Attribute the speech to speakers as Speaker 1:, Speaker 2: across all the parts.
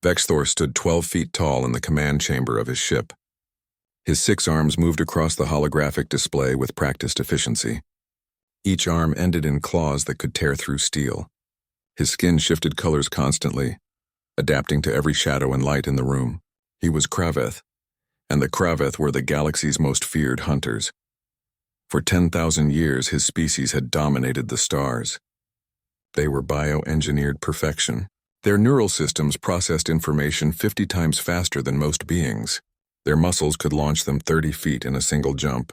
Speaker 1: Vexthor stood 12 feet tall in the command chamber of his ship. His 6 arms moved across the holographic display with practiced efficiency. Each arm ended in claws that could tear through steel. His skin shifted colors constantly, adapting to every shadow and light in the room. He was Kraveth, and the Kraveth were the galaxy's most feared hunters. For 10,000 years, his species had dominated the stars. They were bioengineered perfection. Their neural systems processed information 50 times faster than most beings. Their muscles could launch them 30 feet in a single jump.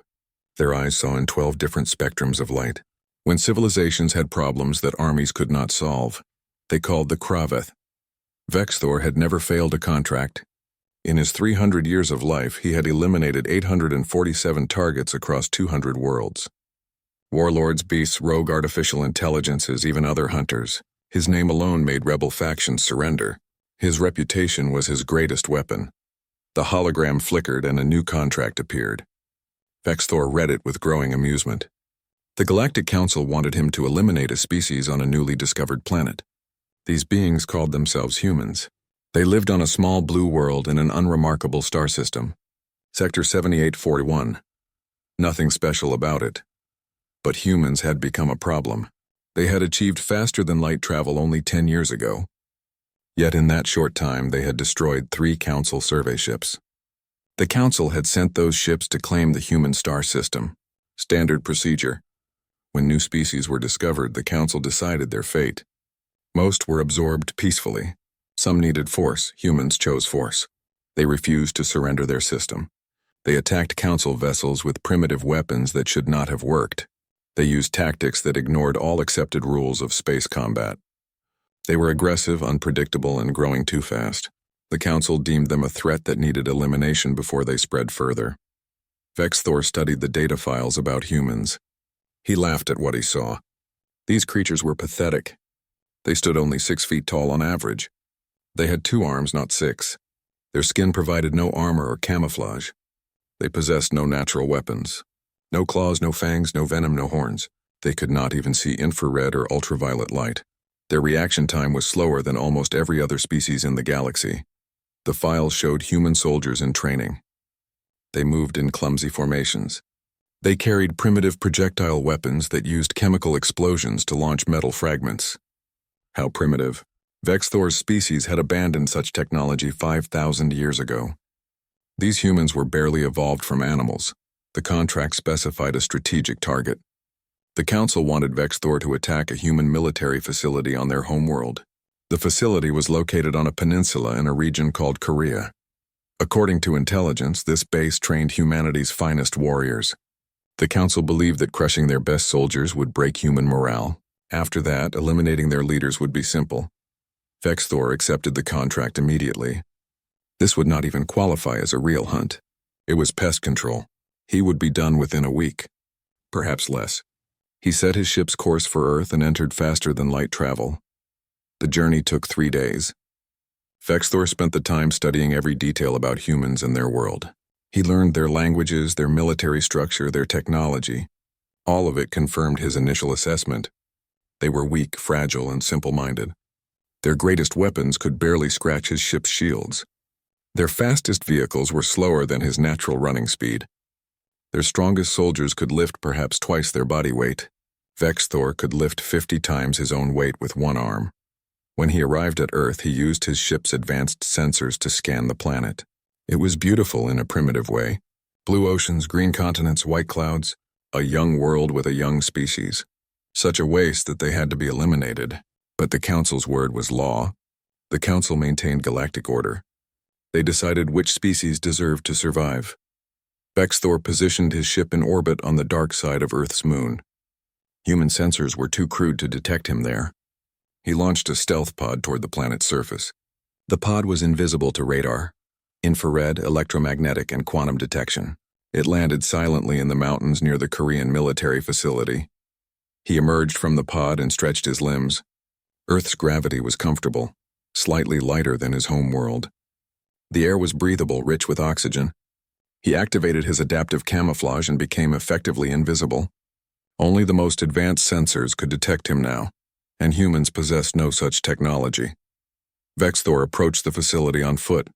Speaker 1: Their eyes saw in 12 different spectrums of light. When civilizations had problems that armies could not solve, they called the Kraveth. Vexthor had never failed a contract. In his 300 years of life, he had eliminated 847 targets across 200 worlds. Warlords, beasts, rogue artificial intelligences, even other hunters. His name alone made rebel factions surrender. His reputation was his greatest weapon. The hologram flickered and a new contract appeared. Vexthor read it with growing amusement. The Galactic Council wanted him to eliminate a species on a newly discovered planet. These beings called themselves humans. They lived on a small blue world in an unremarkable star system. Sector 7841. Nothing special about it. But humans had become a problem. They had achieved faster-than-light travel only 10 years ago. Yet in that short time, they had destroyed 3 Council survey ships. The Council had sent those ships to claim the human star system. Standard procedure. When new species were discovered, the Council decided their fate. Most were absorbed peacefully. Some needed force. Humans chose force. They refused to surrender their system. They attacked Council vessels with primitive weapons that should not have worked. They used tactics that ignored all accepted rules of space combat. They were aggressive, unpredictable, and growing too fast. The Council deemed them a threat that needed elimination before they spread further. Vexthor studied the data files about humans. He laughed at what he saw. These creatures were pathetic. They stood only 6 feet tall on average. They had 2 arms, not 6. Their skin provided no armor or camouflage. They possessed no natural weapons. No claws, no fangs, no venom, no horns. They could not even see infrared or ultraviolet light. Their reaction time was slower than almost every other species in the galaxy. The files showed human soldiers in training. They moved in clumsy formations. They carried primitive projectile weapons that used chemical explosions to launch metal fragments. How primitive. Vexthor's species had abandoned such technology 5,000 years ago. These humans were barely evolved from animals. The contract specified a strategic target. The Council wanted Vexthor to attack a human military facility on their homeworld. The facility was located on a peninsula in a region called Korea. According to intelligence, this base trained humanity's finest warriors. The Council believed that crushing their best soldiers would break human morale. After that, eliminating their leaders would be simple. Vexthor accepted the contract immediately. This would not even qualify as a real hunt. It was pest control. He would be done within a week, perhaps less. He set his ship's course for Earth and entered faster-than-light travel. The journey took 3 days. Vexthor spent the time studying every detail about humans and their world. He learned their languages, their military structure, their technology. All of it confirmed his initial assessment. They were weak, fragile, and simple-minded. Their greatest weapons could barely scratch his ship's shields. Their fastest vehicles were slower than his natural running speed. Their strongest soldiers could lift perhaps twice their body weight. Vexthor could lift 50 times his own weight with 1 arm. When he arrived at Earth, he used his ship's advanced sensors to scan the planet. It was beautiful in a primitive way. Blue oceans, green continents, white clouds, a young world with a young species. Such a waste that they had to be eliminated. But the Council's word was law. The Council maintained galactic order. They decided which species deserved to survive. Vexthor positioned his ship in orbit on the dark side of Earth's moon. Human sensors were too crude to detect him there. He launched a stealth pod toward the planet's surface. The pod was invisible to radar, infrared, electromagnetic, and quantum detection. It landed silently in the mountains near the Korean military facility. He emerged from the pod and stretched his limbs. Earth's gravity was comfortable, slightly lighter than his home world. The air was breathable, rich with oxygen. He activated his adaptive camouflage and became effectively invisible. Only the most advanced sensors could detect him now, and humans possessed no such technology. Vexthor approached the facility on foot.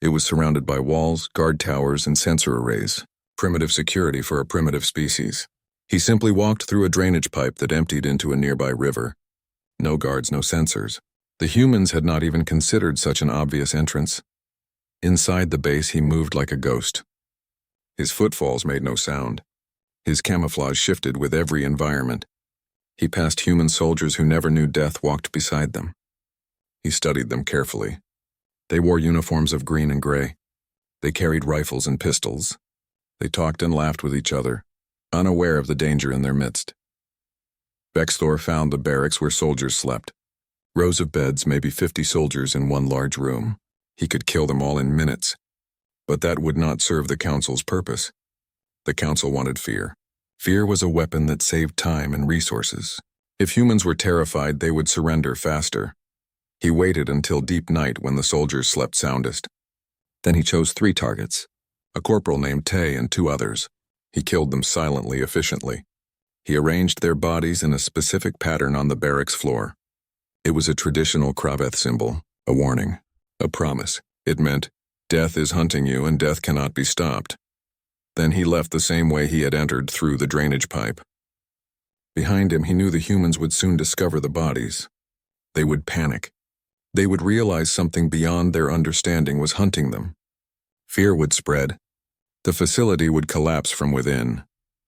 Speaker 1: It was surrounded by walls, guard towers, and sensor arrays. Primitive security for a primitive species. He simply walked through a drainage pipe that emptied into a nearby river. No guards, no sensors. The humans had not even considered such an obvious entrance. Inside the base, he moved like a ghost. His footfalls made no sound. His camouflage shifted with every environment. He passed human soldiers who never knew death walked beside them. He studied them carefully. They wore uniforms of green and gray. They carried rifles and pistols. They talked and laughed with each other, unaware of the danger in their midst. Vexthor found the barracks where soldiers slept. Rows of beds, maybe 50 soldiers in one large room. He could kill them all in minutes. But that would not serve the Council's purpose. The Council wanted fear. Fear was a weapon that saved time and resources. If humans were terrified, they would surrender faster. He waited until deep night when the soldiers slept soundest. Then he chose 3 targets, a corporal named Tay and 2 others. He killed them silently, efficiently. He arranged their bodies in a specific pattern on the barracks floor. It was a traditional Kraveth symbol, a warning, a promise. It meant, death is hunting you and death cannot be stopped. Then he left the same way he had entered, through the drainage pipe. Behind him, he knew the humans would soon discover the bodies. They would panic. They would realize something beyond their understanding was hunting them. Fear would spread. The facility would collapse from within.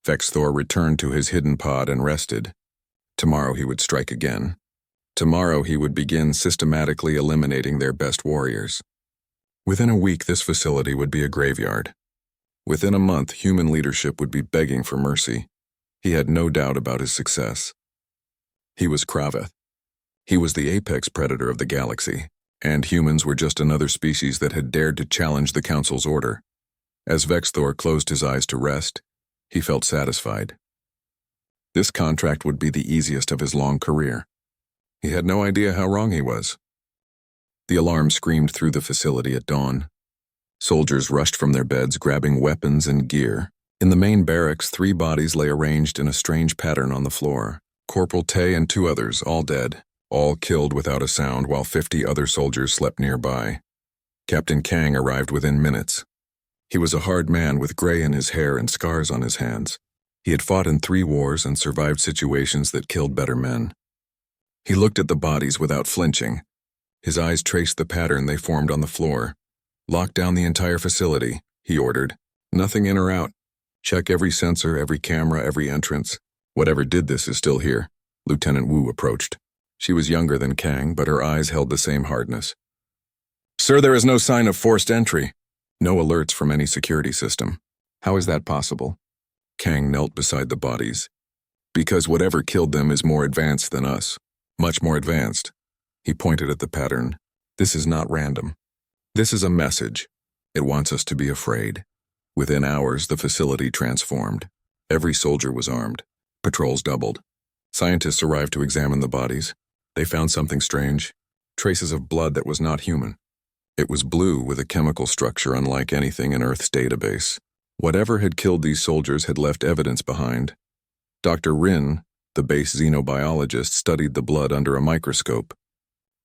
Speaker 1: Vexthor returned to his hidden pod and rested. Tomorrow he would strike again. Tomorrow he would begin systematically eliminating their best warriors. Within a week, this facility would be a graveyard. Within a month, human leadership would be begging for mercy. He had no doubt about his success. He was Kraveth. He was the apex predator of the galaxy, and humans were just another species that had dared to challenge the Council's order. As Vexthor closed his eyes to rest, he felt satisfied. This contract would be the easiest of his long career. He had no idea how wrong he was. The alarm screamed through the facility at dawn. Soldiers rushed from their beds, grabbing weapons and gear. In the main barracks, 3 bodies lay arranged in a strange pattern on the floor. Corporal Tay and 2 others, all dead, all killed without a sound, while 50 other soldiers slept nearby. Captain Kang arrived within minutes. He was a hard man with gray in his hair and scars on his hands. He had fought in 3 wars and survived situations that killed better men. He looked at the bodies without flinching. His eyes traced the pattern they formed on the floor. Lock down the entire facility, he ordered. Nothing in or out. Check every sensor, every camera, every entrance. Whatever did this is still here. Lieutenant Wu approached. She was younger than Kang, but her eyes held the same hardness. Sir, there is no sign of forced entry. No alerts from any security system. How is that possible? Kang knelt beside the bodies. Because whatever killed them is more advanced than us. Much more advanced. He pointed at the pattern. This is not random. This is a message. It wants us to be afraid. Within hours, the facility transformed. Every soldier was armed. Patrols doubled. Scientists arrived to examine the bodies. They found something strange. Traces of blood that was not human. It was blue with a chemical structure unlike anything in Earth's database. Whatever had killed these soldiers had left evidence behind. Dr. Rin, the base xenobiologist, studied the blood under a microscope.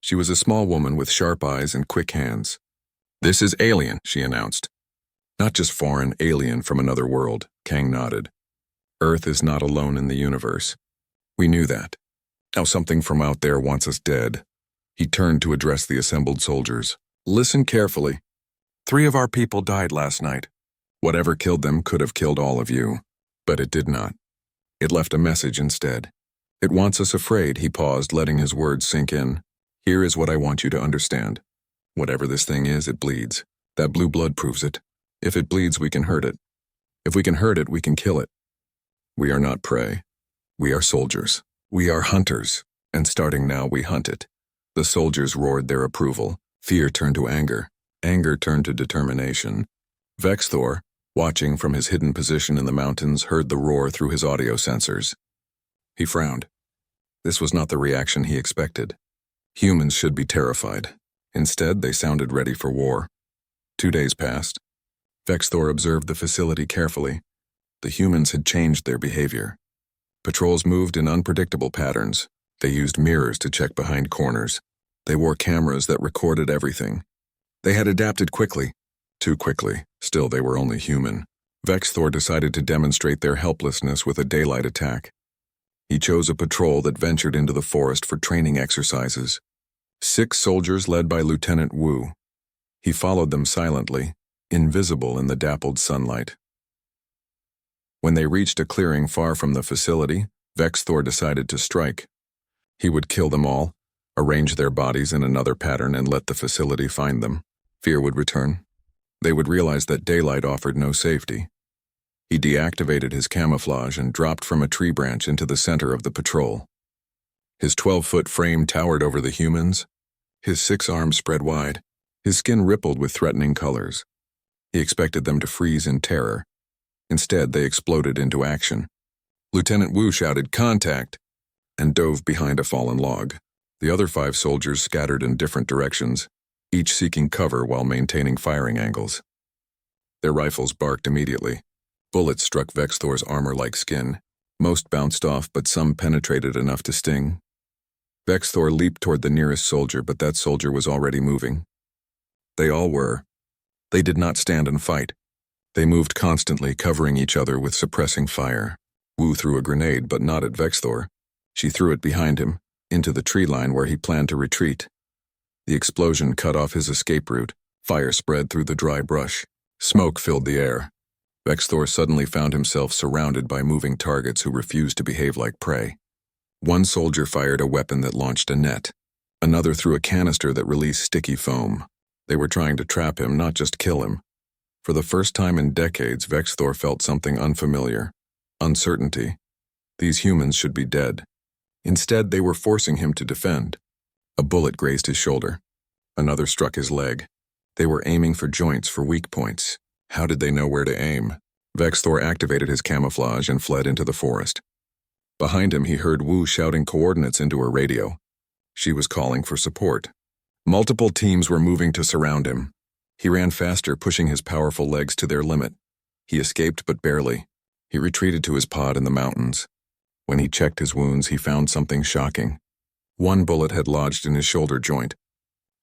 Speaker 1: She was a small woman with sharp eyes and quick hands. This is alien, she announced. Not just foreign, alien from another world, Kang nodded. Earth is not alone in the universe. We knew that. Now something from out there wants us dead. He turned to address the assembled soldiers. Listen carefully. 3 of our people died last night. Whatever killed them could have killed all of you, but it did not. It left a message instead. It wants us afraid, he paused, letting his words sink in. Here is what I want you to understand. Whatever this thing is, it bleeds. That blue blood proves it. If it bleeds, we can hurt it. If we can hurt it, we can kill it. We are not prey. We are soldiers. We are hunters, and starting now, we hunt it. The soldiers roared their approval. Fear turned to anger. Anger turned to determination. Vexthor, watching from his hidden position in the mountains, heard the roar through his audio sensors. He frowned. This was not the reaction he expected. Humans should be terrified. Instead, they sounded ready for war. 2 days passed. Vexthor observed the facility carefully. The humans had changed their behavior. Patrols moved in unpredictable patterns. They used mirrors to check behind corners. They wore cameras that recorded everything. They had adapted quickly. Too quickly. Still, they were only human. Vexthor decided to demonstrate their helplessness with a daylight attack. He chose a patrol that ventured into the forest for training exercises. 6 soldiers led by Lieutenant Wu. He followed them silently, invisible in the dappled sunlight. When they reached a clearing far from the facility, Vexthor decided to strike. He would kill them all, arrange their bodies in another pattern, and let the facility find them. Fear would return. They would realize that daylight offered no safety. He deactivated his camouflage and dropped from a tree branch into the center of the patrol. His 12-foot frame towered over the humans. His 6 arms spread wide. His skin rippled with threatening colors. He expected them to freeze in terror. Instead, they exploded into action. Lieutenant Wu shouted, "Contact!" and dove behind a fallen log. The other 5 soldiers scattered in different directions, each seeking cover while maintaining firing angles. Their rifles barked immediately. Bullets struck Vexthor's armor-like skin. Most bounced off, but some penetrated enough to sting. Vexthor leaped toward the nearest soldier, but that soldier was already moving. They all were. They did not stand and fight. They moved constantly, covering each other with suppressing fire. Wu threw a grenade, but not at Vexthor. She threw it behind him, into the tree line where he planned to retreat. The explosion cut off his escape route. Fire spread through the dry brush. Smoke filled the air. Vexthor suddenly found himself surrounded by moving targets who refused to behave like prey. One soldier fired a weapon that launched a net. Another threw a canister that released sticky foam. They were trying to trap him, not just kill him. For the first time in decades, Vexthor felt something unfamiliar. Uncertainty. These humans should be dead. Instead, they were forcing him to defend. A bullet grazed his shoulder. Another struck his leg. They were aiming for joints, for weak points. How did they know where to aim? Vexthor activated his camouflage and fled into the forest. Behind him, he heard Wu shouting coordinates into her radio. She was calling for support. Multiple teams were moving to surround him. He ran faster, pushing his powerful legs to their limit. He escaped, but barely. He retreated to his pod in the mountains. When he checked his wounds, he found something shocking. One bullet had lodged in his shoulder joint.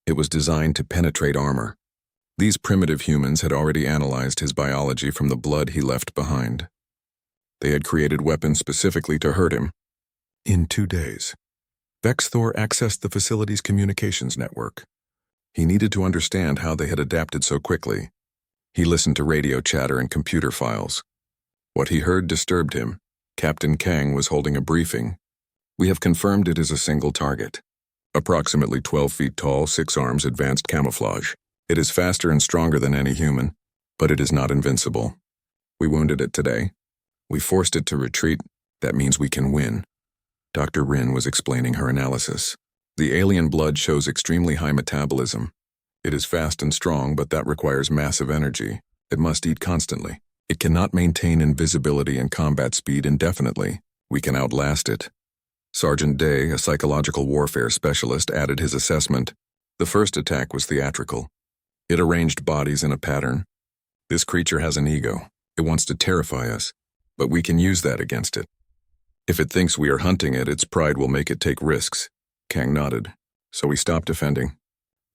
Speaker 1: It was designed to penetrate armor. These primitive humans had already analyzed his biology from the blood he left behind. They had created weapons specifically to hurt him. In 2 days, Vexthor accessed the facility's communications network. He needed to understand how they had adapted so quickly. He listened to radio chatter and computer files. What he heard disturbed him. Captain Kang was holding a briefing. "We have confirmed it is a single target. Approximately 12 feet tall, 6 arms, advanced camouflage. It is faster and stronger than any human, but it is not invincible. We wounded it today. We forced it to retreat. That means we can win." Dr. Rin was explaining her analysis. The alien blood shows extremely high metabolism. It is fast and strong, but that requires massive energy. It must eat constantly. It cannot maintain invisibility and combat speed indefinitely. We can outlast it. Sergeant Day, a psychological warfare specialist, added his assessment. The first attack was theatrical. It arranged bodies in a pattern. This creature has an ego. It wants to terrify us, but we can use that against it. If it thinks we are hunting it, its pride will make it take risks. Kang nodded. So we stop defending.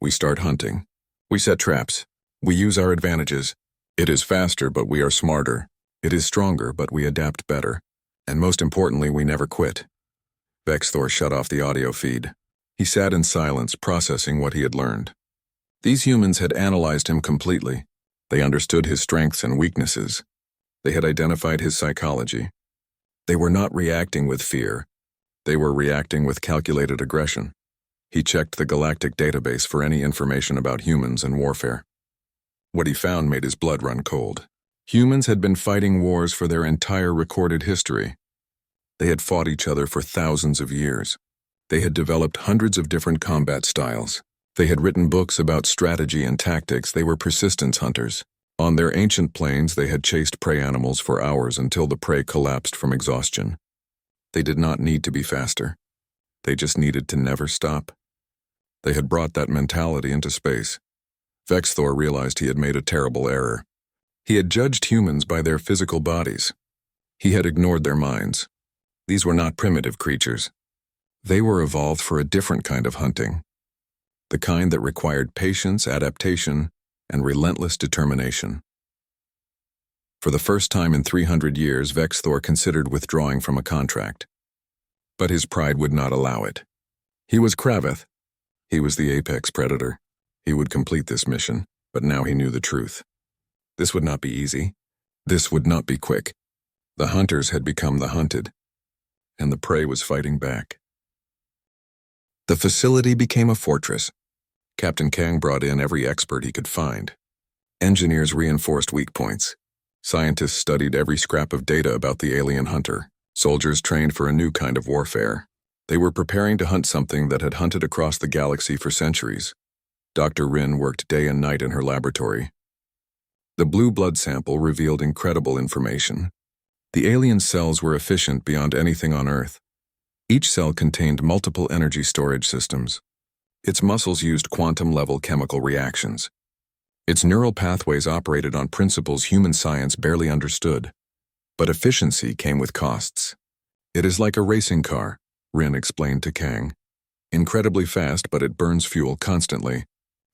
Speaker 1: We start hunting. We set traps. We use our advantages. It is faster, but we are smarter. It is stronger, but we adapt better. And most importantly, we never quit. Vexthor shut off the audio feed. He sat in silence, processing what he had learned. These humans had analyzed him completely. They understood his strengths and weaknesses. They had identified his psychology. They were not reacting with fear. They were reacting with calculated aggression. He checked the Galactic database for any information about humans and warfare. What he found made his blood run cold. Humans had been fighting wars for their entire recorded history. They had fought each other for thousands of years. They had developed hundreds of different combat styles. They had written books about strategy and tactics. They were persistence hunters. On their ancient plains, they had chased prey animals for hours until the prey collapsed from exhaustion. They did not need to be faster. They just needed to never stop. They had brought that mentality into space. Vexthor realized he had made a terrible error. He had judged humans by their physical bodies. He had ignored their minds. These were not primitive creatures. They were evolved for a different kind of hunting. the kind that required patience, adaptation, and relentless determination. For the first time in 300 years, Vexthor considered withdrawing from a contract. But his pride would not allow it. He was Kraveth. He was the apex predator. He would complete this mission, but now he knew the truth. This would not be easy. This would not be quick. The hunters had become the hunted, and the prey was fighting back. The facility became a fortress. Captain Kang brought in every expert he could find. Engineers reinforced weak points. Scientists studied every scrap of data about the alien hunter. Soldiers trained for a new kind of warfare. They were preparing to hunt something that had hunted across the galaxy for centuries. Dr. Rin worked day and night in her laboratory. The blue blood sample revealed incredible information. The alien cells were efficient beyond anything on Earth. Each cell contained multiple energy storage systems. Its muscles used quantum-level chemical reactions. Its neural pathways operated on principles human science barely understood. But efficiency came with costs. "It is like a racing car," Rin explained to Kang. "Incredibly fast, but it burns fuel constantly.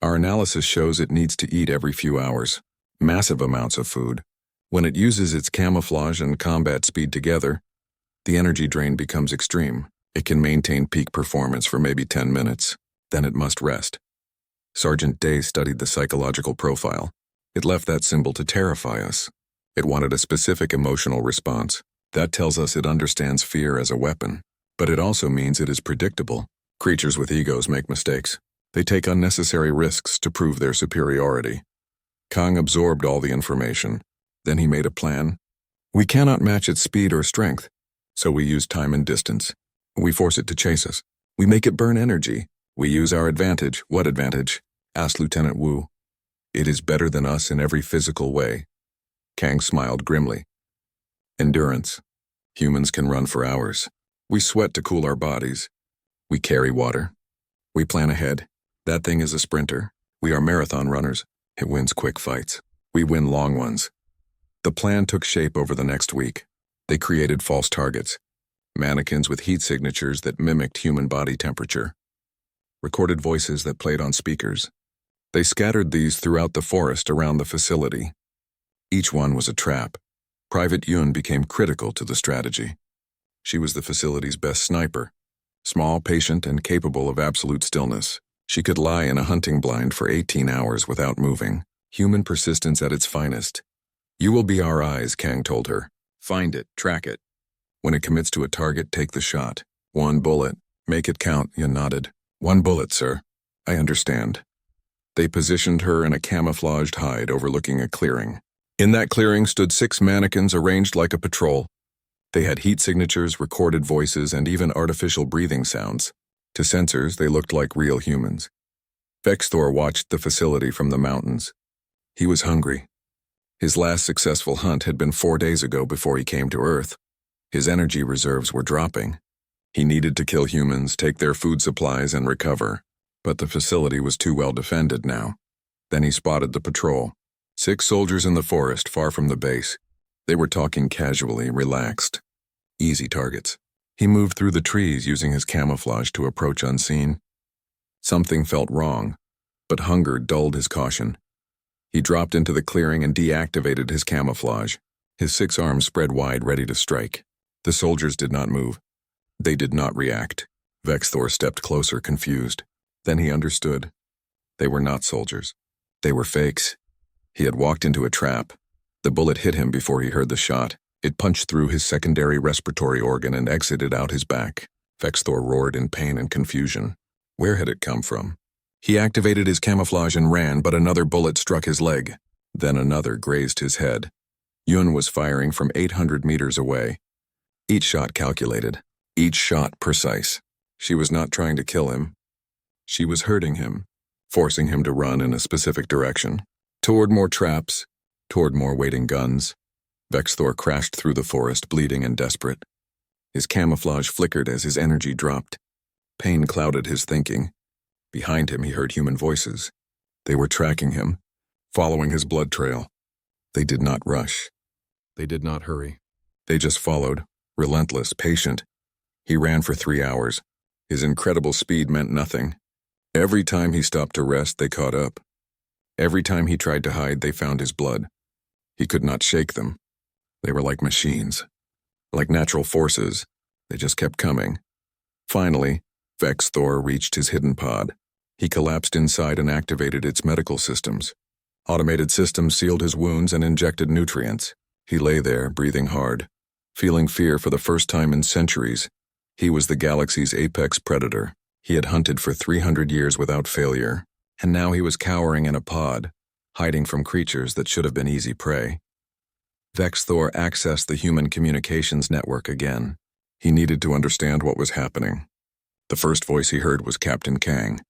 Speaker 1: Our analysis shows it needs to eat every few hours. Massive amounts of food. When it uses its camouflage and combat speed together, the energy drain becomes extreme. It can maintain peak performance for maybe 10 minutes. Then it must rest." Sergeant Day studied the psychological profile. It left that symbol to terrify us. It wanted a specific emotional response. That tells us it understands fear as a weapon. But it also means it is predictable. Creatures with egos make mistakes. They take unnecessary risks to prove their superiority. Kang absorbed all the information. Then he made a plan. "We cannot match its speed or strength, so we use time and distance. We force it to chase us. We make it burn energy. We use our advantage." "What advantage?" asked Lieutenant Wu. "It is better than us in every physical way." Kang smiled grimly. "Endurance. Humans can run for hours. We sweat to cool our bodies. We carry water. We plan ahead. That thing is a sprinter. We are marathon runners. It wins quick fights. We win long ones." The plan took shape over the next week. They created false targets. Mannequins with heat signatures that mimicked human body temperature. Recorded voices that played on speakers. They scattered these throughout the forest around the facility. Each one was a trap. Private Yun became critical to the strategy. She was the facility's best sniper. Small, patient, and capable of absolute stillness. She could lie in a hunting blind for 18 hours without moving. Human persistence at its finest. "You will be our eyes," Kang told her. "Find it, track it. When it commits to a target, take the shot. 1 bullet. Make it count," Yun nodded. "1 bullet, sir. I understand." They positioned her in a camouflaged hide overlooking a clearing. In that clearing stood 6 mannequins arranged like a patrol. They had heat signatures, recorded voices, and even artificial breathing sounds. To sensors, they looked like real humans. Vexthor watched the facility from the mountains. He was hungry. His last successful hunt had been 4 days ago before he came to Earth. His energy reserves were dropping. He needed to kill humans, take their food supplies, and recover. But the facility was too well defended now. Then he spotted the patrol. 6 soldiers in the forest, far from the base. They were talking casually, relaxed. Easy targets. He moved through the trees using his camouflage to approach unseen. Something felt wrong, but hunger dulled his caution. He dropped into the clearing and deactivated his camouflage. His 6 arms spread wide, ready to strike. The soldiers did not move. They did not react. Vexthor stepped closer, confused. Then he understood. They were not soldiers. They were fakes. He had walked into a trap. The bullet hit him before he heard the shot. It punched through his secondary respiratory organ and exited out his back. Vexthor roared in pain and confusion. Where had it come from? He activated his camouflage and ran, but another bullet struck his leg. Then another grazed his head. Yun was firing from 800 meters away. Each shot calculated. Each shot precise. She was not trying to kill him. She was hurting him, forcing him to run in a specific direction. Toward more traps, toward more waiting guns. Vexthor crashed through the forest, bleeding and desperate. His camouflage flickered as his energy dropped. Pain clouded his thinking. Behind him he heard human voices. They were tracking him, following his blood trail. They did not rush. They did not hurry. They just followed, relentless, patient. He ran for 3 hours. His incredible speed meant nothing. Every time he stopped to rest, they caught up. Every time he tried to hide, they found his blood. He could not shake them. They were like machines, like natural forces. They just kept coming. Finally, Vex Thor reached his hidden pod. He collapsed inside and activated its medical systems. Automated systems sealed his wounds and injected nutrients. He lay there, breathing hard, feeling fear for the first time in centuries. He was the galaxy's apex predator. He had hunted for 300 years without failure, and now he was cowering in a pod, hiding from creatures that should have been easy prey. Vex Thor accessed the human communications network again. He needed to understand what was happening. The first voice he heard was Captain Kang.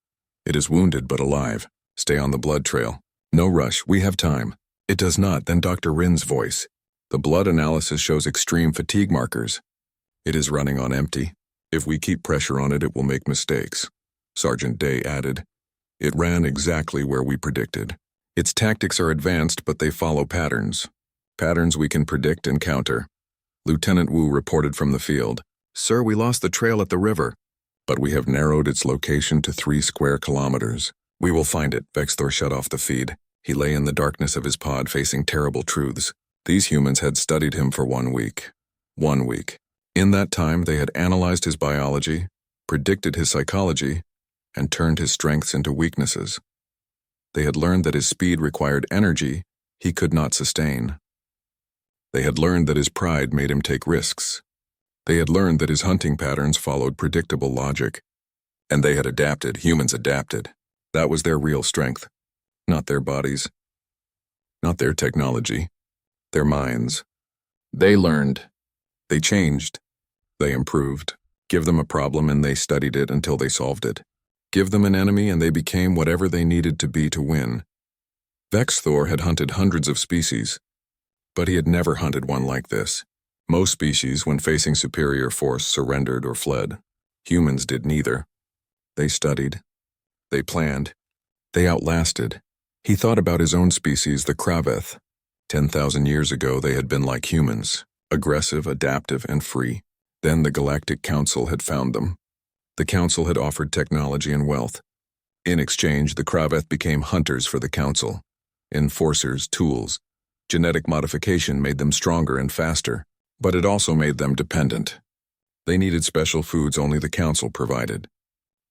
Speaker 1: "It is wounded but alive. Stay on the blood trail. No rush, we have time." It does not, then Dr. Rin's voice. "The blood analysis shows extreme fatigue markers. It is running on empty. If we keep pressure on it, it will make mistakes." Sergeant Day added, "It ran exactly where we predicted. Its tactics are advanced, but they follow patterns. Patterns we can predict and counter." Lieutenant Wu reported from the field. "Sir, we lost the trail at the river, but we have narrowed its location to 3 square kilometers. We will find it." Vex Thor shut off the feed. He lay in the darkness of his pod facing terrible truths. These humans had studied him for 1 week. 1 week. In that time, they had analyzed his biology, predicted his psychology, and turned his strengths into weaknesses. They had learned that his speed required energy he could not sustain. They had learned that his pride made him take risks. They had learned that his hunting patterns followed predictable logic. And they had adapted, humans adapted. That was their real strength. Not their bodies. Not their technology. Their minds. They learned. They changed. They improved. Give them a problem and they studied it until they solved it. Give them an enemy and they became whatever they needed to be to win. Vex Thor had hunted hundreds of species, but he had never hunted one like this. Most species, when facing superior force, surrendered or fled. Humans did neither. They studied. They planned. They outlasted. He thought about his own species, the Kraveth. 10,000 years ago, they had been like humans, aggressive, adaptive, and free. Then the Galactic Council had found them. The Council had offered technology and wealth. In exchange, the Kraveth became hunters for the Council. Enforcers, tools. Genetic modification made them stronger and faster, but it also made them dependent. They needed special foods only the Council provided.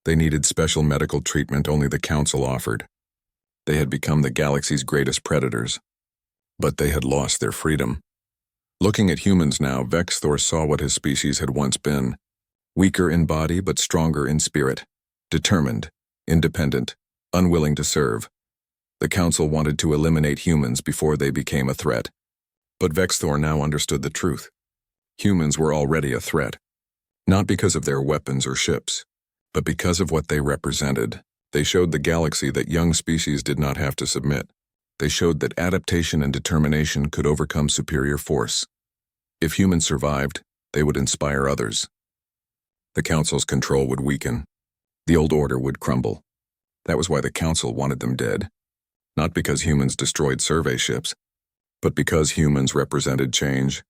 Speaker 1: They needed special medical treatment only the Council offered. They had become the galaxy's greatest predators. But they had lost their freedom. Looking at humans now, Vex Thor saw what his species had once been. Weaker in body but stronger in spirit. Determined, independent, unwilling to serve. The Council wanted to eliminate humans before they became a threat. But Vex Thor now understood the truth. Humans were already a threat. Not because of their weapons or ships, but because of what they represented. They showed the galaxy that young species did not have to submit. They showed that adaptation and determination could overcome superior force. If humans survived, they would inspire others. The Council's control would weaken. The old order would crumble. That was why the Council wanted them dead. Not because humans destroyed survey ships, but because humans represented change.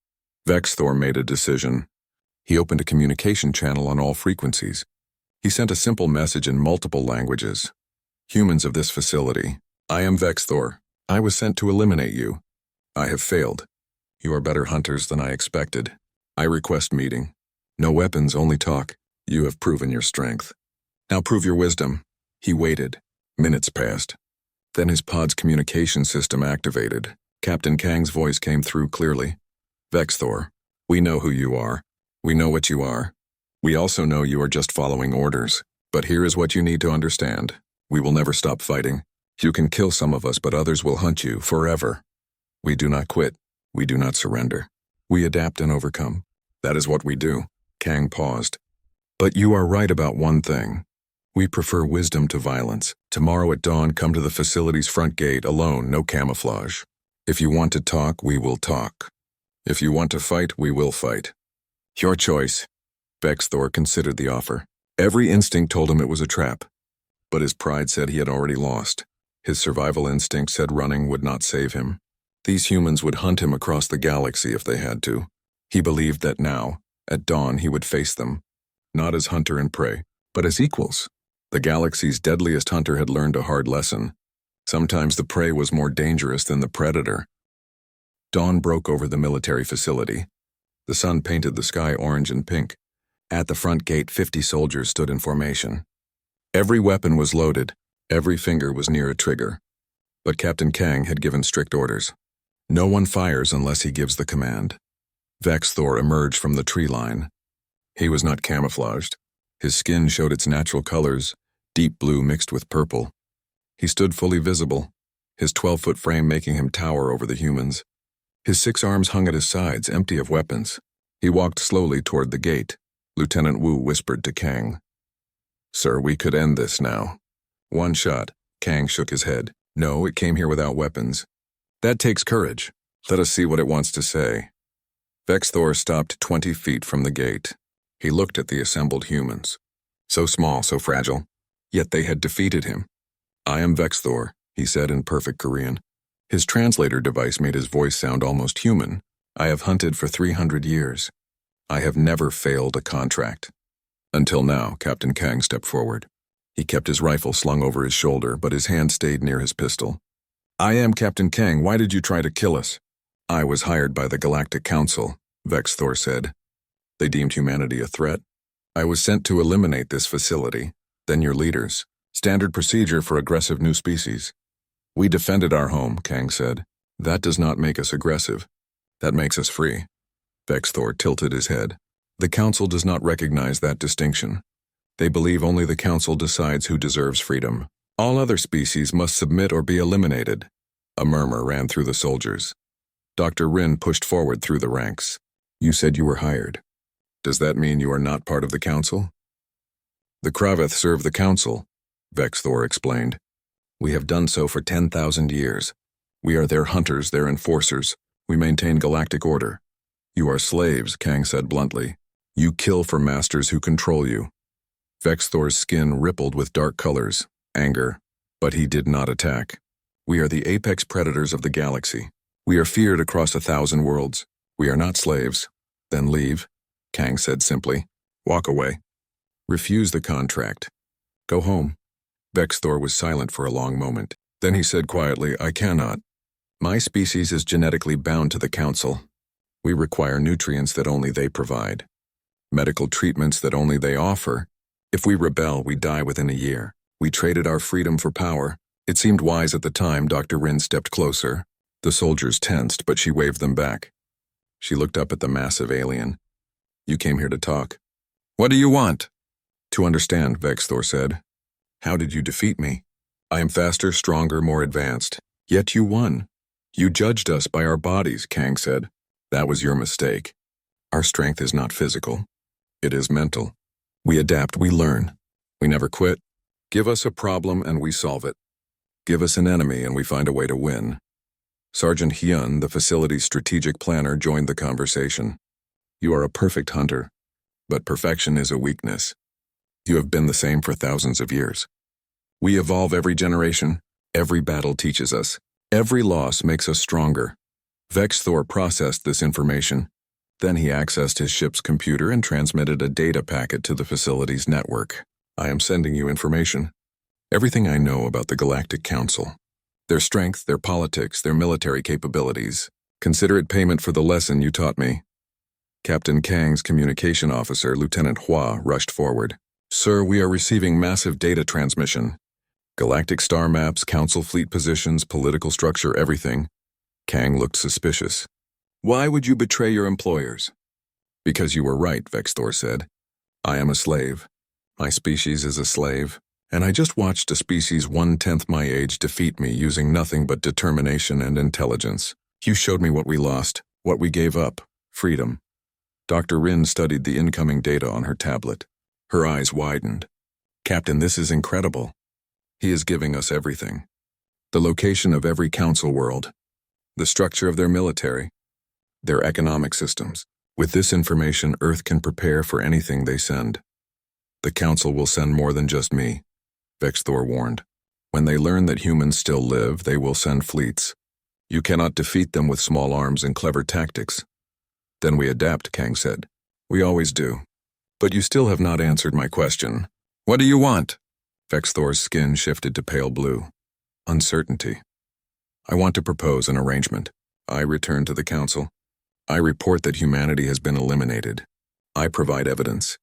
Speaker 1: Vex Thor made a decision. He opened a communication channel on all frequencies. He sent a simple message in multiple languages. Humans of this facility, I am Vex Thor. I was sent to eliminate you. I have failed. You are better hunters than I expected. I request meeting. No weapons, only talk. You have proven your strength. Now prove your wisdom. He waited. Minutes passed. Then his pod's communication system activated. Captain Kang's voice came through clearly. Vex Thor, we know who you are. We know what you are. We also know you are just following orders. But here is what you need to understand. We will never stop fighting. You can kill some of us, but others will hunt you forever. We do not quit. We do not surrender. We adapt and overcome. That is what we do. Kang paused. But you are right about one thing. We prefer wisdom to violence. Tomorrow at dawn, come to the facility's front gate alone, no camouflage. If you want to talk, we will talk. If you want to fight, we will fight. Your choice. Vex Thor considered the offer. Every instinct told him it was a trap. But his pride said he had already lost. His survival instinct said running would not save him. These humans would hunt him across the galaxy if they had to. He believed that now, at dawn, he would face them. Not as hunter and prey, but as equals. The galaxy's deadliest hunter had learned a hard lesson. Sometimes the prey was more dangerous than the predator. Dawn broke over the military facility. The sun painted the sky orange and pink. At the front gate, 50 soldiers stood in formation. Every weapon was loaded. Every finger was near a trigger. But Captain Kang had given strict orders. No one fires unless he gives the command. Vex Thor emerged from the tree line. He was not camouflaged. His skin showed its natural colors, deep blue mixed with purple. He stood fully visible, his 12-foot frame making him tower over the humans. His 6 arms hung at his sides, empty of weapons. He walked slowly toward the gate. Lieutenant Wu whispered to Kang. "Sir, we could end this now." "One shot." Kang shook his head. "No, it came here without weapons." "That takes courage. Let us see what it wants to say." Vex Thor stopped 20 feet from the gate. He looked at the assembled humans. So small, so fragile. Yet they had defeated him. "I am Vex Thor," he said in perfect Korean. His translator device made his voice sound almost human. "I have hunted for 300 years. I have never failed a contract." Until now, Captain Kang stepped forward. He kept his rifle slung over his shoulder, but his hand stayed near his pistol. "I am Captain Kang. Why did you try to kill us?" "I was hired by the Galactic Council," Vex Thor said. "They deemed humanity a threat. I was sent to eliminate this facility, then your leaders. Standard procedure for aggressive new species." "We defended our home," Kang said. "That does not make us aggressive. That makes us free." Vex Thor tilted his head. "The Council does not recognize that distinction. They believe only the Council decides who deserves freedom. All other species must submit or be eliminated." A murmur ran through the soldiers. Dr. Rin pushed forward through the ranks. "You said you were hired. Does that mean you are not part of the Council?" "The Kraveth serve the Council," Vex Thor explained. "We have done so for 10,000 years. We are their hunters, their enforcers. We maintain galactic order." "You are slaves," Kang said bluntly. "You kill for masters who control you." Vex Thor's skin rippled with dark colors, anger, but he did not attack. "We are the apex predators of the galaxy. We are feared across 1,000 worlds. We are not slaves." "Then leave," Kang said simply. "Walk away. Refuse the contract. Go home." Vex Thor was silent for a long moment. Then he said quietly, "I cannot. My species is genetically bound to the Council. We require nutrients that only they provide, medical treatments that only they offer. If we rebel, we die within a year. We traded our freedom for power." It seemed wise at the time. Dr. Rin stepped closer. The soldiers tensed, but she waved them back. She looked up at the massive alien. "You came here to talk." "What do you want?" "To understand," Vex Thor said. "How did you defeat me? I am faster, stronger, more advanced. Yet you won. You judged us by our bodies," Kang said. "That was your mistake. Our strength is not physical. It is mental. We adapt, we learn. We never quit. Give us a problem and we solve it. Give us an enemy and we find a way to win." Sergeant Hyun, the facility's strategic planner, joined the conversation. "You are a perfect hunter, but perfection is a weakness. You have been the same for thousands of years. We evolve every generation. Every battle teaches us. Every loss makes us stronger." Vex Thor processed this information. Then he accessed his ship's computer and transmitted a data packet to the facility's network. "I am sending you information. Everything I know about the Galactic Council. Their strength, their politics, their military capabilities. Consider it payment for the lesson you taught me." Captain Kang's communication officer, Lieutenant Hua, rushed forward. "Sir, we are receiving massive data transmission. Galactic star maps, council fleet positions, political structure, everything." Kang looked suspicious. "Why would you betray your employers?" "Because you were right," Vex Thor said. "I am a slave. My species is a slave. And I just watched a species 1/10 my age defeat me using nothing but determination and intelligence. You showed me what we lost, what we gave up, freedom." Dr. Rin studied the incoming data on her tablet. Her eyes widened. "Captain, this is incredible. He is giving us everything. The location of every council world, the structure of their military, their economic systems. With this information, Earth can prepare for anything they send. The council will send more than just me," Vex Thor warned. "When they learn that humans still live, they will send fleets. You cannot defeat them with small arms and clever tactics." "Then we adapt," Kang said. "We always do. But you still have not answered my question. What do you want?" Vexthor's skin shifted to pale blue. Uncertainty. I want to propose an arrangement. I return to the council. I report that humanity has been eliminated. I provide evidence.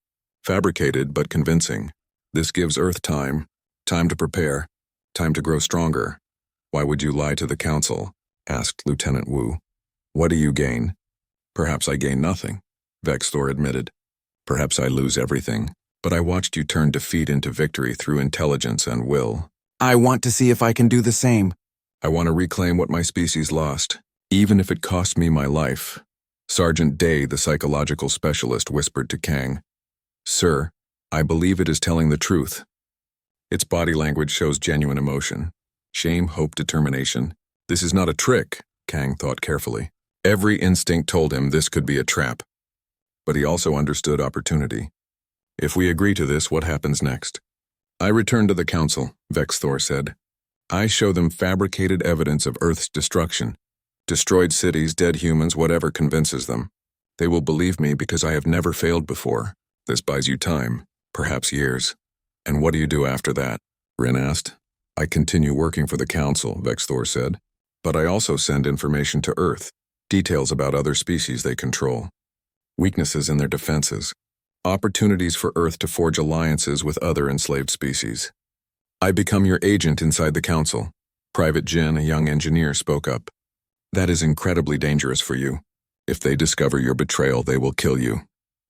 Speaker 1: Fabricated but convincing. This gives Earth time to prepare, time to grow stronger. Why would you lie to the council? Asked Lieutenant Wu. What do you gain? Perhaps I gain nothing, Vexthor admitted. Perhaps I lose everything, but I watched you turn defeat into victory through intelligence and will.
Speaker 2: I want to see if I can do the same.
Speaker 1: I want to reclaim what my species lost, even if it cost me my life. Sergeant Day, the psychological specialist, whispered to Kang. Sir, I believe it is telling the truth. Its body language shows genuine emotion. Shame, hope, determination. This is not a trick, Kang thought carefully. Every instinct told him this could be a trap. But he also understood opportunity. If we agree to this, what happens next? I return to the council, Vexthor said. I show them fabricated evidence of Earth's destruction. Destroyed cities, dead humans, whatever convinces them. They will believe me because I have never failed before. This buys you time, perhaps years. And what do you do after that? Rin asked. I continue working for the council, Vexthor said. But I also send information to Earth, details about other species they control, weaknesses in their defenses, opportunities for Earth to forge alliances with other enslaved species. I become your agent inside the council. Private Jin, a young engineer, spoke up. That is incredibly dangerous for you. If they discover your betrayal, they will kill you.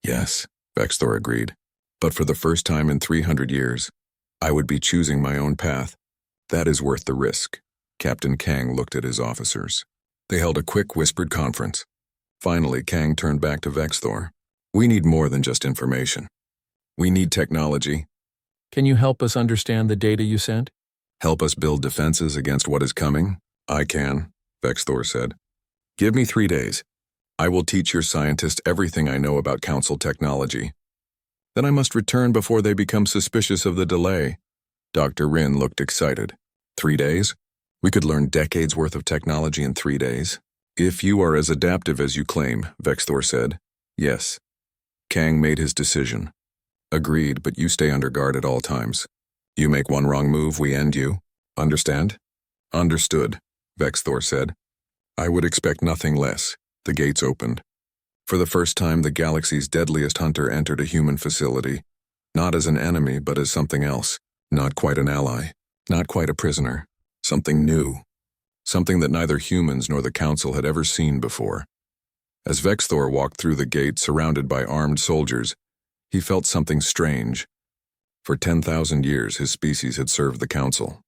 Speaker 1: Yes, Vexthor agreed. But for the first time in 300 years, I would be choosing my own path. That is worth the risk. Captain Kang looked at his officers. They held a quick whispered conference. Finally, Kang turned back to Vexthor. We need more than just information. We need technology.
Speaker 3: Can you help us understand the data you sent?
Speaker 1: Help us build defenses against what is coming? I can, Vexthor said. Give me 3 days. I will teach your scientists everything I know about council technology. Then I must return before they become suspicious of the delay. Dr. Rin looked excited. 3 days? We could learn decades worth of technology in 3 days. If you are as adaptive as you claim, Vexthor said. Yes. Kang made his decision. Agreed, but you stay under guard at all times. You make one wrong move, we end you. Understand? Understood, Vexthor said. I would expect nothing less. The gates opened. For the first time, the galaxy's deadliest hunter entered a human facility. Not as an enemy, but as something else. Not quite an ally. Not quite a prisoner. Something new. Something that neither humans nor the council had ever seen before. As Vexthor walked through the gate surrounded by armed soldiers, he felt something strange. For 10,000 years, his species had served the council.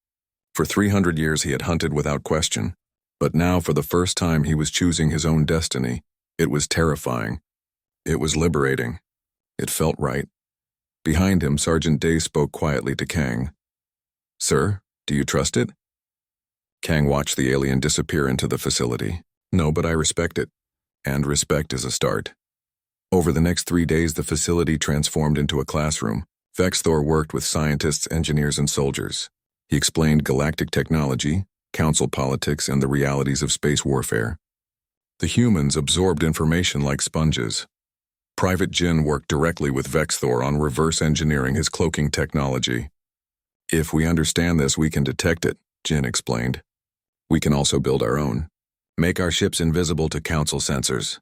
Speaker 1: For 300 years, he had hunted without question. But now, for the first time, he was choosing his own destiny. It was terrifying. It was liberating. It felt right. Behind him, Sergeant Day spoke quietly to Kang. Sir, do you trust it? Kang watched the alien disappear into the facility. No, but I respect it. And respect is a start. Over the next 3 days, the facility transformed into a classroom. Vexthor worked with scientists, engineers, and soldiers. He explained galactic technology, council politics, and the realities of space warfare. The humans absorbed information like sponges. Private Jin worked directly with Vexthor on reverse engineering his cloaking technology. If we understand this, we can detect it, Jin explained. We can also build our own. Make our ships invisible to council sensors.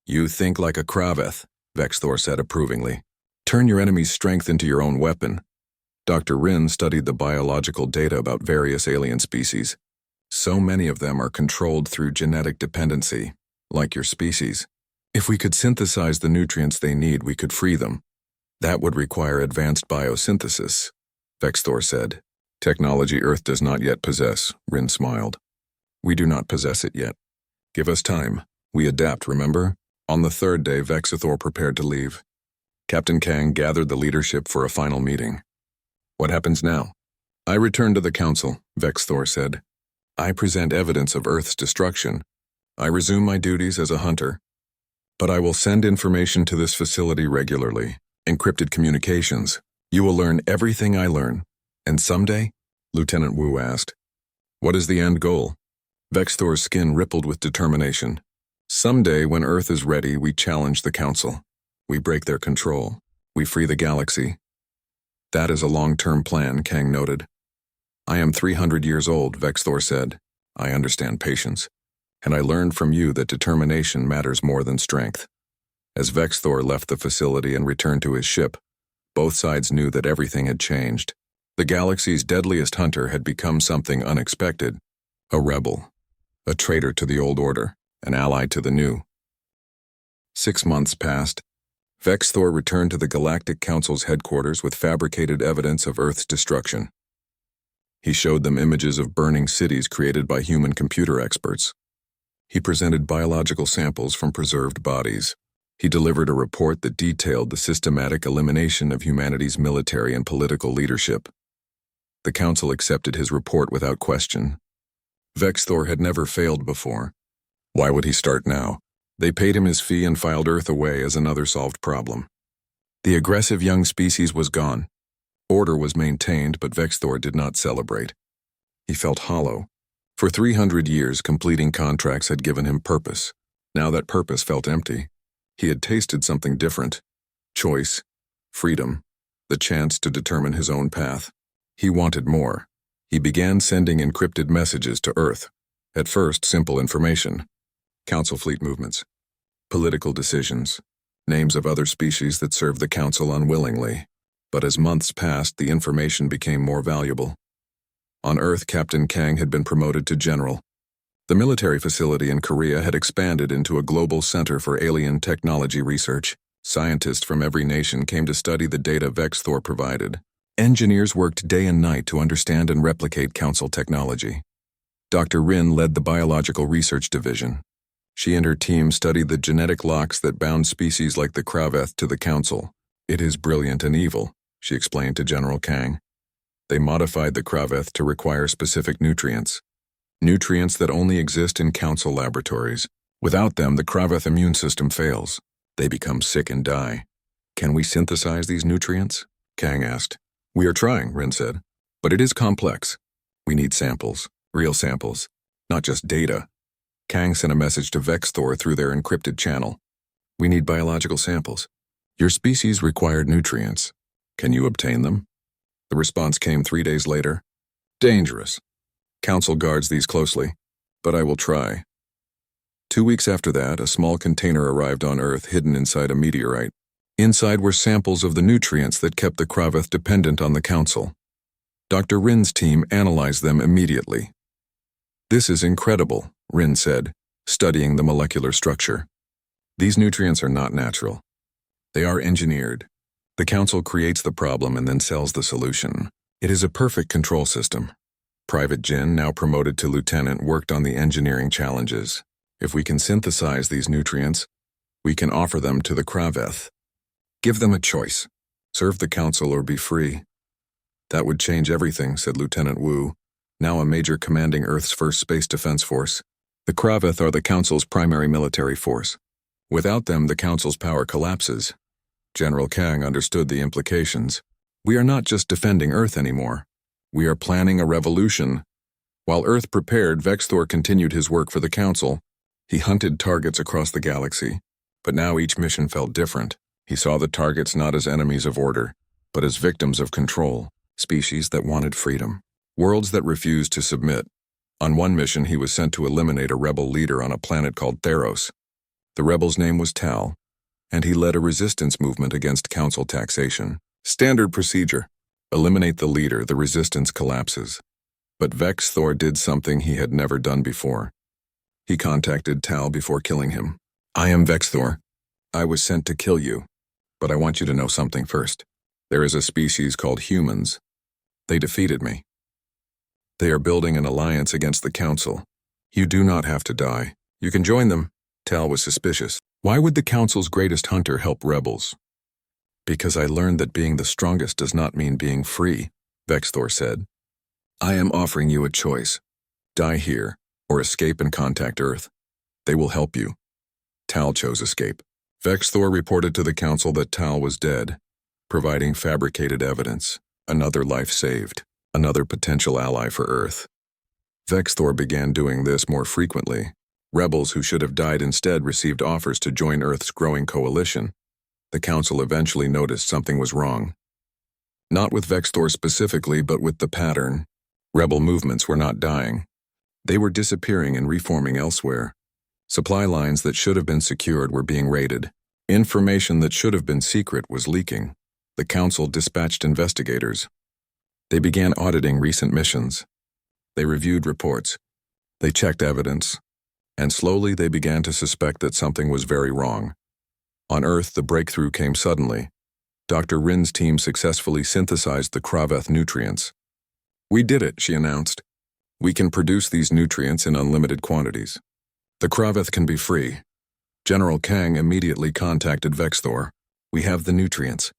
Speaker 1: You think like a Kraveth, Vexthor said approvingly. Turn your enemy's strength into your own weapon. Dr. Rin studied the biological data about various alien species. So many of them are controlled through genetic dependency, like your species. If we could synthesize the nutrients they need, we could free them. That would require advanced biosynthesis, Vexthor said. Technology Earth does not yet possess, Rin smiled. We do not possess it yet. Give us time. We adapt, remember? On the 3rd day, Vexthor prepared to leave. Captain Kang gathered the leadership for a final meeting. What happens now? I return to the council, Vexthor said. I present evidence of Earth's destruction. I resume my duties as a hunter. But I will send information to this facility regularly. Encrypted communications. You will learn everything I learn. And someday? Lieutenant Wu asked. What is the end goal? Vexthor's skin rippled with determination. Someday, when Earth is ready, we challenge the council. We break their control. We free the galaxy. That is a long-term plan, Kang noted. I am 300 years old, Vexthor said. I understand patience. And I learned from you that determination matters more than strength. As Vexthor left the facility and returned to his ship, both sides knew that everything had changed. The galaxy's deadliest hunter had become something unexpected. A rebel. A traitor to the old order. An ally to the new. 6 months passed. Vexthor returned to the Galactic Council's headquarters with fabricated evidence of Earth's destruction. He showed them images of burning cities created by human computer experts. He presented biological samples from preserved bodies. He delivered a report that detailed the systematic elimination of humanity's military and political leadership. The Council accepted his report without question. Vexthor had never failed before. Why would he start now? They paid him his fee and filed Earth away as another solved problem. The aggressive young species was gone. Order was maintained, but Vexthor did not celebrate. He felt hollow. For 300 years, completing contracts had given him purpose. Now that purpose felt empty. He had tasted something different. Choice, freedom, the chance to determine his own path. He wanted more. He began sending encrypted messages to Earth. At first, simple information. Council fleet movements. Political decisions. Names of other species that served the Council unwillingly. But as months passed, the information became more valuable. On Earth, Captain Kang had been promoted to general. The military facility in Korea had expanded into a global center for alien technology research. Scientists from every nation came to study the data Vexthor provided. Engineers worked day and night to understand and replicate Council technology. Dr. Rin led the biological research division. She and her team studied the genetic locks that bound species like the Kraveth to the Council. It is brilliant and evil, she explained to General Kang. They modified the Kraveth to require specific nutrients. Nutrients that only exist in Council laboratories. Without them, the Kraveth immune system fails. They become sick and die. Can we synthesize these nutrients? Kang asked. We are trying, Rin said. But it is complex. We need samples, real samples, not just data. Kang sent a message to Vexthor through their encrypted channel. We need biological samples. Your species required nutrients. Can you obtain them? The response came 3 days later. Dangerous. Council guards these closely, but I will try. 2 weeks after that, a small container arrived on Earth hidden inside a meteorite. Inside were samples of the nutrients that kept the Kraveth dependent on the Council. Dr. Rin's team analyzed them immediately. This is incredible, Rin said, studying the molecular structure. These nutrients are not natural. They are engineered. The Council creates the problem and then sells the solution. It is a perfect control system. Private Jin, now promoted to lieutenant, worked on the engineering challenges. If we can synthesize these nutrients, we can offer them to the Kraveth. Give them a choice. Serve the Council or be free. That would change everything, said Lieutenant Wu, now a major commanding Earth's first space defense force. The Kraveth are the Council's primary military force. Without them, the Council's power collapses. General Kang understood the implications. We are not just defending Earth anymore. We are planning a revolution. While Earth prepared, Vexthor continued his work for the Council. He hunted targets across the galaxy, but now each mission felt different. He saw the targets not as enemies of order, but as victims of control, species that wanted freedom, worlds that refused to submit. On one mission, he was sent to eliminate a rebel leader on a planet called Theros. The rebel's name was Tal, and he led a resistance movement against Council taxation. Standard procedure. Eliminate the leader, the resistance collapses. But Vexthor did something he had never done before. He contacted Tal before killing him. I am Vexthor. I was sent to kill you, but I want you to know something first. There is a species called humans. They defeated me. They are building an alliance against the Council. You do not have to die. You can join them. Tal was suspicious. Why would the Council's greatest hunter help rebels? Because I learned that being the strongest does not mean being free, Vexthor said. I am offering you a choice. Die here, or escape and contact Earth. They will help you. Tal chose escape. Vexthor reported to the Council that Tal was dead, providing fabricated evidence. Another life saved. Another potential ally for Earth. Vexthor began doing this more frequently. Rebels who should have died instead received offers to join Earth's growing coalition. The Council eventually noticed something was wrong. Not with Vextor specifically, but with the pattern. Rebel movements were not dying. They were disappearing and reforming elsewhere. Supply lines that should have been secured were being raided. Information that should have been secret was leaking. The Council dispatched investigators. They began auditing recent missions. They reviewed reports. They checked evidence. And slowly they began to suspect that something was very wrong. On Earth, the breakthrough came suddenly. Dr. Rin's team successfully synthesized the Kraveth nutrients. "We did it," she announced. "We can produce these nutrients in unlimited quantities. The Kraveth can be free." General Kang immediately contacted Vextor. "We have the nutrients.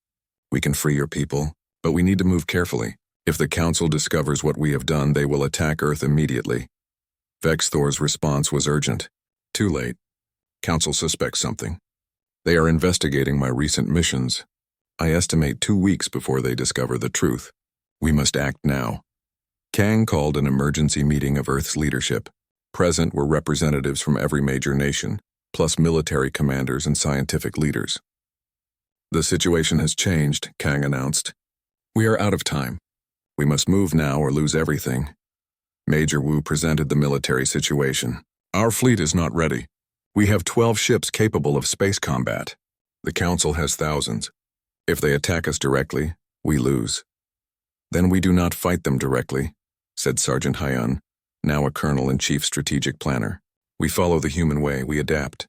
Speaker 1: We can free your people, but we need to move carefully. If the Council discovers what we have done, they will attack Earth immediately." Vextor's response was urgent. "Too late. Council suspects something. They are investigating my recent missions. I estimate 2 weeks before they discover the truth. We must act now." Kang called an emergency meeting of Earth's leadership. Present were representatives from every major nation, plus military commanders and scientific leaders. "The situation has changed," Kang announced. "We are out of time. We must move now or lose everything." Major Wu presented the military situation. "Our fleet is not ready. We have 12 ships capable of space combat. The Council has thousands. If they attack us directly, we lose." "Then we do not fight them directly," said Sergeant Hyun, now a colonel and chief strategic planner. "We follow the human way, we adapt.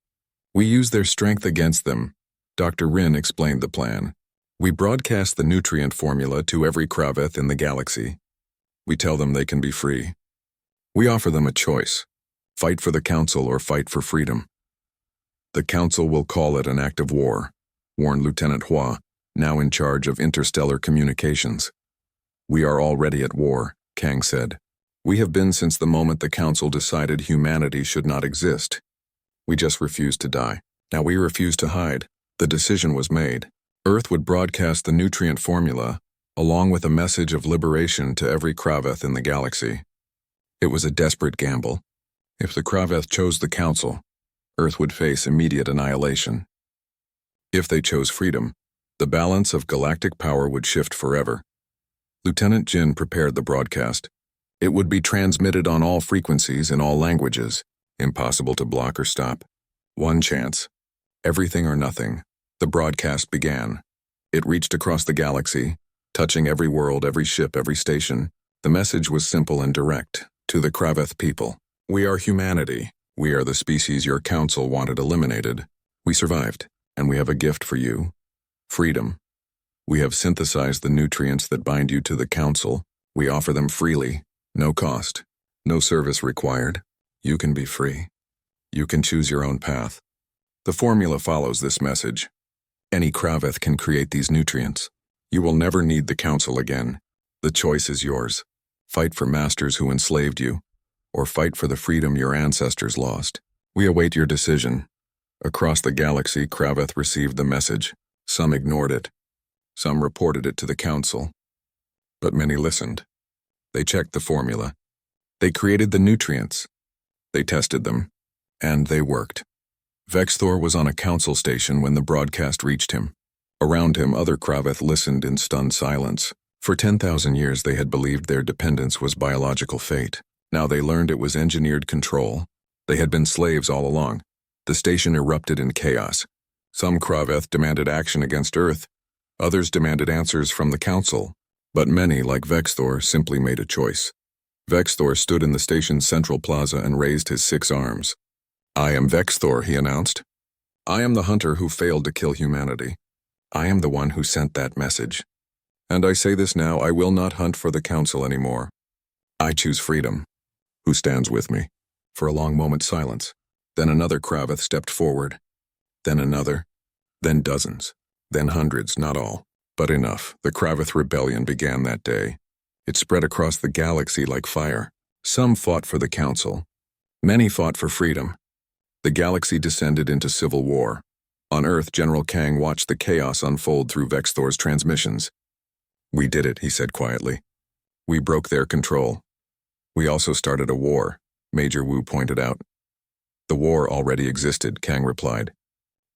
Speaker 1: We use their strength against them." Dr. Rin explained the plan. "We broadcast the nutrient formula to every Kraveth in the galaxy. We tell them they can be free. We offer them a choice: fight for the Council or fight for freedom. The Council will call it an act of war," warned Lieutenant Hua, now in charge of interstellar communications. "We are already at war," Kang said. "We have been since the moment the Council decided humanity should not exist. We just refused to die. Now we refuse to hide. The decision was made. Earth would broadcast the nutrient formula, along with a message of liberation to every Kraveth in the galaxy. It was a desperate gamble. If the Kraveth chose the Council, Earth would face immediate annihilation. If they chose freedom, the balance of galactic power would shift forever." Lieutenant Jin prepared the broadcast. It would be transmitted on all frequencies in all languages, impossible to block or stop. One chance. Everything or nothing. The broadcast began. It reached across the galaxy, touching every world, every ship, every station. The message was simple and direct. To the Kraveth people: "We are humanity. We are the species your Council wanted eliminated. We survived, and we have a gift for you: freedom. We have synthesized the nutrients that bind you to the Council. We offer them freely, no cost, no service required. You can be free. You can choose your own path." The formula follows this message. Any Kraveth can create these nutrients. You will never need the Council again. The choice is yours. Fight for masters who enslaved you, or fight for the freedom your ancestors lost. We await your decision. Across the galaxy, Kraveth received the message. Some ignored it. Some reported it to the Council. But many listened. They checked the formula. They created the nutrients. They tested them. And they worked. Vextor was on a Council station when the broadcast reached him. Around him, other Kraveth listened in stunned silence. For 10,000 years they had believed their dependence was biological fate. Now they learned it was engineered control. They had been slaves all along. The station erupted in chaos. Some Kraveth demanded action against Earth. Others demanded answers from the Council. But many, like Vextor, simply made a choice. Vextor stood in the station's central plaza and raised his 6 arms. "I am Vextor," he announced. "I am the hunter who failed to kill humanity. I am the one who sent that message. And I say this now, I will not hunt for the Council anymore. I choose freedom. Who stands with me?" For a long moment, silence. Then another Kraveth stepped forward. Then another. Then dozens. Then hundreds, not all. But enough. The Kraveth rebellion began that day. It spread across the galaxy like fire. Some fought for the Council. Many fought for freedom. The galaxy descended into civil war. On Earth, General Kang watched the chaos unfold through Vextor's transmissions. "We did it," he said quietly. "We broke their control. We also started a war," Major Wu pointed out. "The war already existed," Kang replied.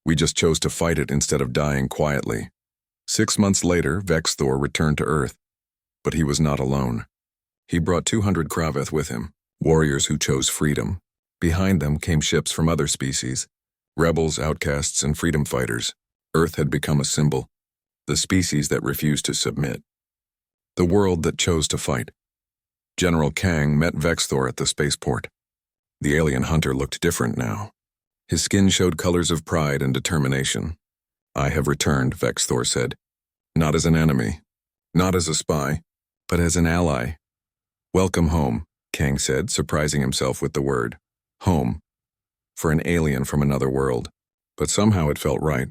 Speaker 1: "We just chose to fight it instead of dying quietly." 6 months later, Vexthor returned to Earth, but he was not alone. He brought 200 Kraveth with him, warriors who chose freedom. Behind them came ships from other species, rebels, outcasts, and freedom fighters. Earth had become a symbol, the species that refused to submit. The world that chose to fight. General Kang met Vexthor at the spaceport. The alien hunter looked different now. His skin showed colors of pride and determination. "I have returned," Vexthor said. "Not as an enemy, not as a spy, but as an ally." "Welcome home," Kang said, surprising himself with the word, home, for an alien from another world. But somehow it felt right.